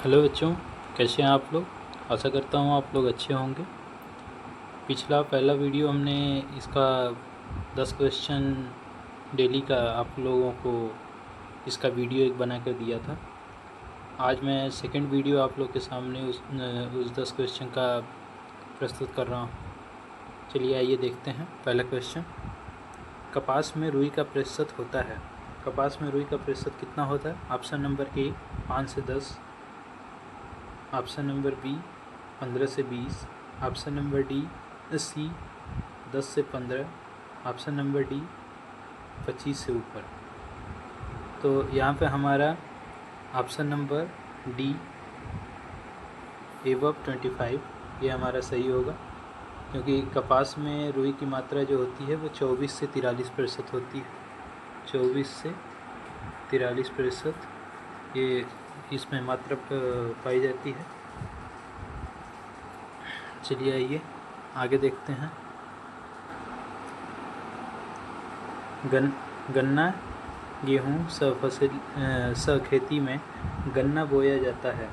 Hello बच्चों, कैसे हैं आप लोग। आशा करता हूँ आप लोग अच्छे होंगे। पहला वीडियो हमने इसका 10 क्वेश्चन डेली का आप लोगों को इसका वीडियो एक बना कर दिया था। आज मैं सेकंड वीडियो आप लोग के सामने उस 10 क्वेश्चन का प्रस्तुत कर रहा हूँ। चलिए आइए देखते हैं। पहला क्वेश्चन, कपास में रुई का प्रतिशत होता है। कपास में रुई का प्रतिशत कितना होता है? ऑप्शन नंबर ए 5 से 10, ऑप्शन नंबर बी 15 से 20, ऑप्शन नंबर सी 10 से 15, ऑप्शन नंबर डी 25 से ऊपर। तो यहाँ पे हमारा ऑप्शन नंबर डी एबव 25 ये हमारा सही होगा, क्योंकि कपास में रुई की मात्रा जो होती है वो 24 से 43% होती है। 24 से 43% ये इसमें मात्रा पाई जाती है। चलिए आइए आगे देखते हैं। गन्ना गेहूँ खेती में गन्ना बोया जाता है।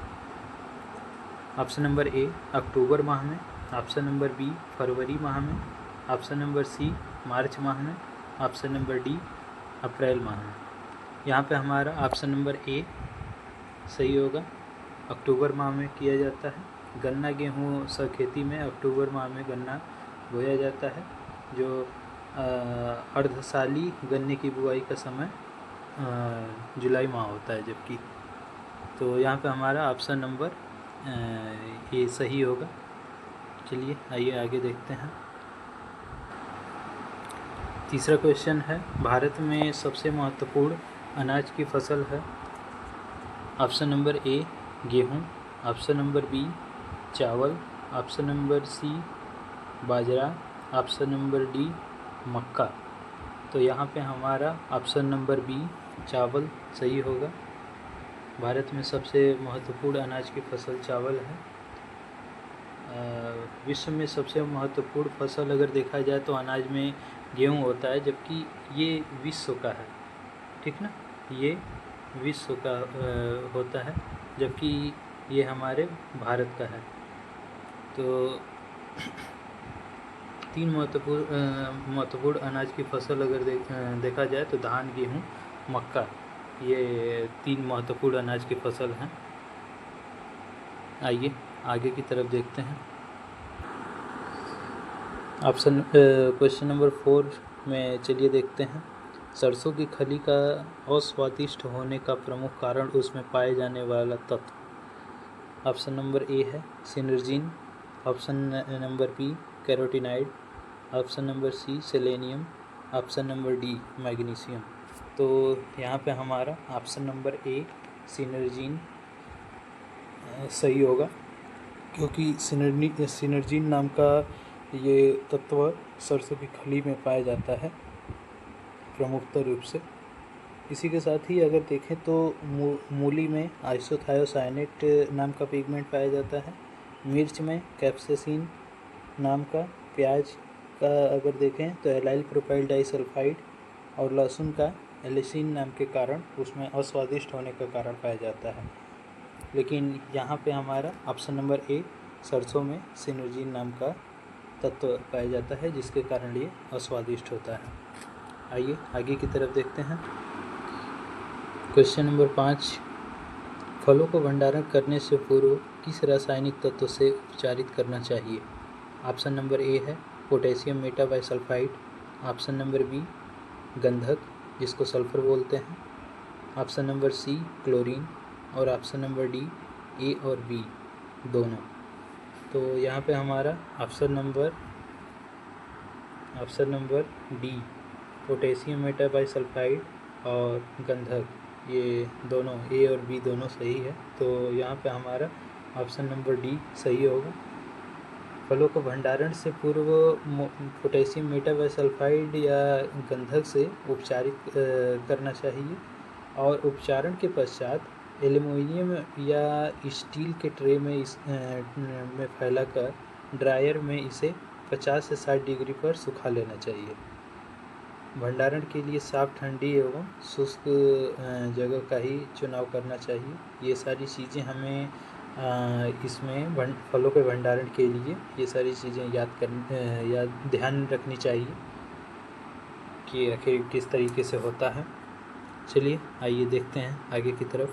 ऑप्शन नंबर ए अक्टूबर माह में, ऑप्शन नंबर बी फरवरी माह में, ऑप्शन नंबर सी मार्च माह में, ऑप्शन नंबर डी अप्रैल माह में। यहाँ पे हमारा ऑप्शन नंबर ए सही होगा। अक्टूबर माह में किया जाता है। गन्ना गेहूँ खेती में अक्टूबर माह में गन्ना बोया जाता है। जो अर्धसाली गन्ने की बुआई का समय जुलाई माह होता है जबकि। तो यहाँ पे हमारा ऑप्शन नंबर ये सही होगा। चलिए आइए आगे देखते हैं। तीसरा क्वेश्चन है, भारत में सबसे महत्वपूर्ण अनाज की फसल है। ऑप्शन नंबर ए गेहूँ, ऑप्शन नंबर बी चावल, ऑप्शन नंबर सी बाजरा, ऑप्शन नंबर डी मक्का। तो यहाँ पे हमारा ऑप्शन नंबर बी चावल सही होगा। भारत में सबसे महत्वपूर्ण अनाज की फसल चावल है। विश्व में सबसे महत्वपूर्ण फसल अगर देखा जाए तो अनाज में गेहूँ होता है, जबकि ये विश्व का है, ठीक ना, ये विश्व का होता है, जबकि ये हमारे भारत का है। तो तीन महत्वपूर्ण अनाज की फसल अगर देखा जाए तो धान गेहूँ मक्का, ये तीन महत्वपूर्ण अनाज की फसल हैं। आइए आगे की तरफ देखते हैं। क्वेश्चन नंबर 4 में चलिए देखते हैं। सरसों की खली का अस्वादिष्ट होने का प्रमुख कारण उसमें पाए जाने वाला तत्व। ऑप्शन नंबर ए है synergin, option number B carotenoid, option number C selenium, option number D magnesium. तो यहाँ पे हमारा ऑप्शन नंबर ए सिनर्जिन सही होगा, क्योंकि सिनर्जिन नाम का ये तत्व सरसों की खली में पाया जाता है प्रमुखता रूप से। इसी के साथ ही अगर देखें तो मूली में आइसोथायोसाइनेट नाम का पिगमेंट पाया जाता है। मिर्च में कैप्सेसिन नाम का, प्याज का अगर देखें तो एलाइल प्रोपाइल डाइसल्फाइड, और लहसुन का एलिसिन नाम के कारण उसमें अस्वादिष्ट होने का कारण पाया जाता है। लेकिन यहाँ पे हमारा ऑप्शन नंबर ए सरसों में सिनर्जिन नाम का तत्व पाया जाता है, जिसके कारण ये अस्वादिष्ट होता है। आइए आगे की तरफ देखते हैं। क्वेश्चन नंबर 5, फलों को भंडारण करने से पूर्व किस रासायनिक तत्व से उपचारित करना चाहिए? ऑप्शन नंबर ए है potassium metabisulphide, option number B गंधक जिसको सल्फर बोलते हैं, ऑप्शन नंबर सी क्लोरीन, और ऑप्शन नंबर डी ए और बी दोनों। तो यहाँ पे हमारा option number D potassium metabisulphide और गंधक, ये दोनों ए और बी दोनों सही है। तो यहाँ पे हमारा ऑप्शन नंबर डी सही होगा। फलों को भंडारण से पूर्व पोटेशियम मेटाबाइसल्फाइड या गंधक से उपचारित करना चाहिए, और उपचारण के पश्चात एल्युमिनियम या स्टील के ट्रे में फैलाकर ड्रायर में इसे 50 से 60 डिग्री पर सुखा लेना चाहिए। भंडारण के लिए साफ, ठंडी एवं शुष्क जगह का ही चुनाव करना चाहिए। ये सारी चीज़ें हमें इसमें फलों के भंडारण के लिए ये सारी चीज़ें याद ध्यान रखनी चाहिए कि आखिर किस तरीके से होता है। चलिए आइए देखते हैं आगे की तरफ।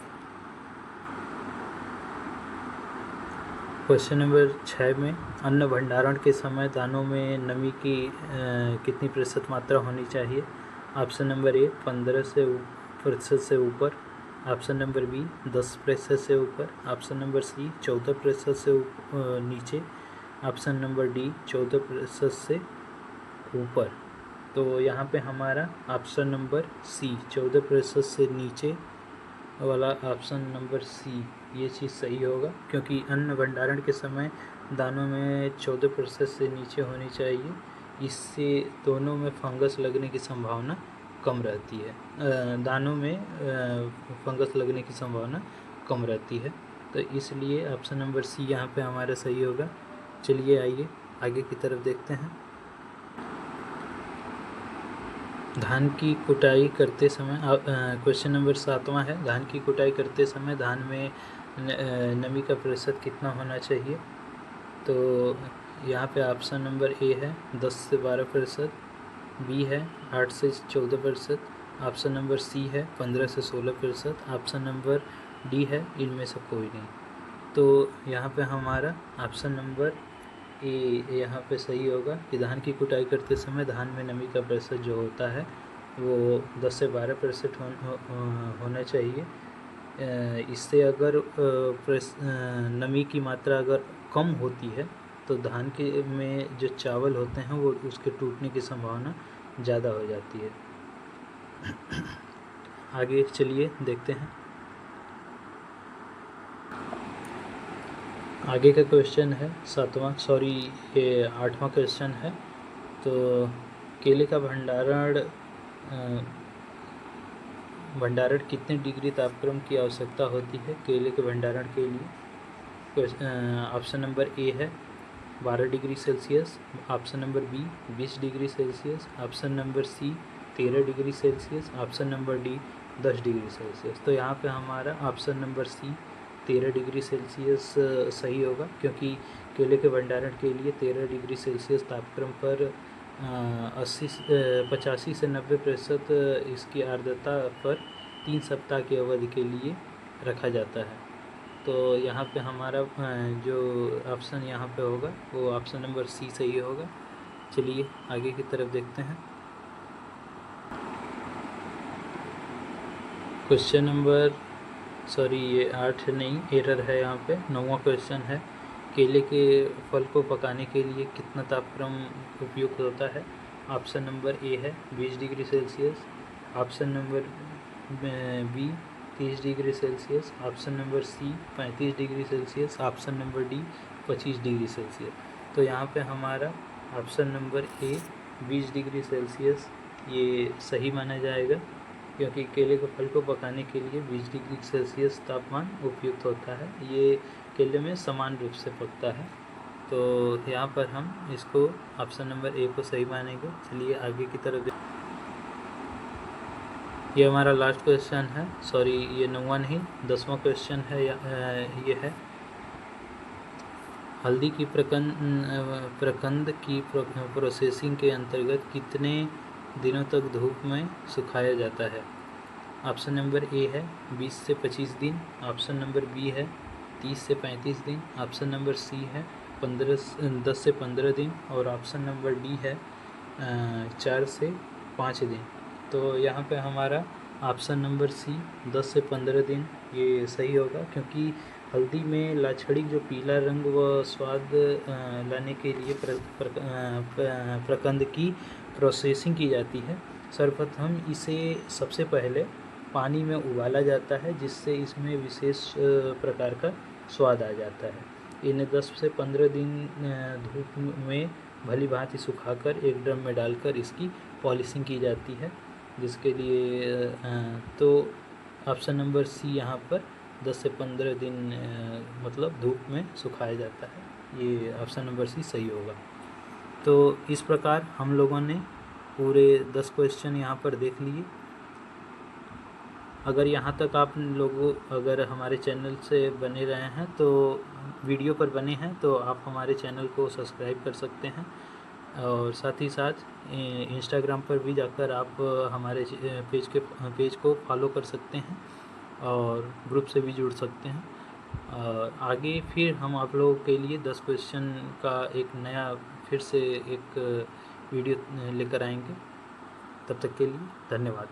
क्वेश्चन नंबर 6 में अन्न भंडारण के समय दानों में नमी की कितनी प्रतिशत मात्रा होनी चाहिए? ऑप्शन नंबर ए 15% से ऊपर, ऑप्शन नंबर बी 10% से ऊपर, ऑप्शन नंबर सी 14% से नीचे, ऑप्शन नंबर डी 14% से ऊपर। तो यहाँ पे हमारा ऑप्शन नंबर सी 14% से नीचे वाला ऑप्शन नंबर सी ये चीज़ सही होगा, क्योंकि अन्न भंडारण के समय दानों में 14% से नीचे होनी चाहिए। इससे दोनों में फंगस लगने की संभावना कम रहती है, दानों में फंगस लगने की संभावना कम रहती है। तो इसलिए ऑप्शन नंबर सी यहाँ पे हमारा सही होगा। चलिए आइए आगे की तरफ देखते हैं। धान की कुटाई करते समय क्वेश्चन नंबर 7वां है, धान की कुटाई करते समय धान में नमी का प्रतिशत कितना होना चाहिए? तो यहाँ पे ऑप्शन नंबर ए है 10 से 12%, बी है 8 से 14%, ऑप्शन नंबर सी है 15 से 16%, ऑप्शन नंबर डी है इनमें से कोई नहीं। तो यहाँ पे हमारा ऑप्शन नंबर ए यहाँ पे सही होगा कि धान की कुटाई करते समय धान में नमी का प्रतिशत जो होता है वो 10 से 12% होना चाहिए। इससे अगर नमी की मात्रा अगर कम होती है तो धान के में जो चावल होते हैं वो उसके टूटने की संभावना ज़्यादा हो जाती है। आगे चलिए देखते हैं। आगे का क्वेश्चन है 8वां क्वेश्चन है। तो केले का भंडारण कितने डिग्री तापक्रम की आवश्यकता होती है केले के भंडारण के लिए? ऑप्शन नंबर ए है 12 degree Celsius, option number B 20 degree Celsius, option number C 13 degree Celsius, option number D 10 degree Celsius. तो यहाँ पे हमारा option number C 13 degree Celsius सही होगा, क्योंकि केले के भंडारण के लिए 13 डिग्री सेल्सियस तापक्रम पर 85 से 90% इसकी आर्द्रता पर 3 सप्ताह की अवधि के लिए रखा जाता है। तो यहाँ पे हमारा जो ऑप्शन यहाँ पे होगा वो ऑप्शन नंबर सी सही होगा। चलिए आगे की तरफ देखते हैं। क्वेश्चन नंबर ये 8 नहीं, एरर है यहाँ पे, 9वां क्वेश्चन है। केले के फल को पकाने के लिए कितना तापक्रम उपयुक्त होता है? ऑप्शन नंबर ए है 20 degree Celsius, option number B 30 degree Celsius, option number C 35 degree Celsius, option number D 25 degree Celsius. तो यहाँ पे हमारा option number A 20 degree Celsius ये सही माना जाएगा, क्योंकि केले के फल को पकाने के लिए 20 डिग्री सेल्सियस तापमान उपयुक्त होता है। ये केले में समान रूप से पकता है। तो यहाँ पर हम इसको ऑप्शन नंबर ए को सही मानेंगे। चलिए आगे की तरफ। ये हमारा लास्ट क्वेश्चन है, ये 9वां नहीं 10वां क्वेश्चन है। ये है हल्दी की प्रकंद की प्रोसेसिंग के अंतर्गत कितने दिनों तक धूप में सुखाया जाता है? ऑप्शन नंबर ए है 20 से 25 दिन, ऑप्शन नंबर बी है 30 से 35 दिन, ऑप्शन नंबर सी है 10 से 15 दिन, और ऑप्शन नंबर डी है 4 से 5 दिन। तो यहाँ पे हमारा ऑप्शन नंबर सी 10 से 15 दिन ये सही होगा, क्योंकि हल्दी में लाछड़ी जो पीला रंग व स्वाद लाने के लिए प्रकंद की प्रोसेसिंग की जाती है। सर्वप्रथम इसे सबसे पहले पानी में उबाला जाता है, जिससे इसमें विशेष प्रकार का स्वाद आ जाता है। इन्हें 10 से 15 दिन धूप में भली भांति सुखाकर एक ड्रम में डालकर इसकी पॉलिशिंग की जाती है, जिसके लिए तो ऑप्शन नंबर सी यहाँ पर 10 से 15 दिन मतलब धूप में सुखाया जाता है। ये ऑप्शन नंबर सी सही होगा। तो इस प्रकार हम लोगों ने पूरे 10 क्वेश्चन यहाँ पर देख लिए। अगर यहाँ तक आप लोगों अगर हमारे चैनल से बने रहे हैं तो वीडियो पर बने हैं तो आप हमारे चैनल को सब्सक्राइब कर सकते हैं, और साथ ही साथ इंस्टाग्राम पर भी जाकर आप हमारे पेज को फॉलो कर सकते हैं और ग्रुप से भी जुड़ सकते हैं। और आगे फिर हम आप लोगों के लिए 10 क्वेश्चन का एक नया फिर से एक वीडियो लेकर आएंगे। तब तक के लिए धन्यवाद।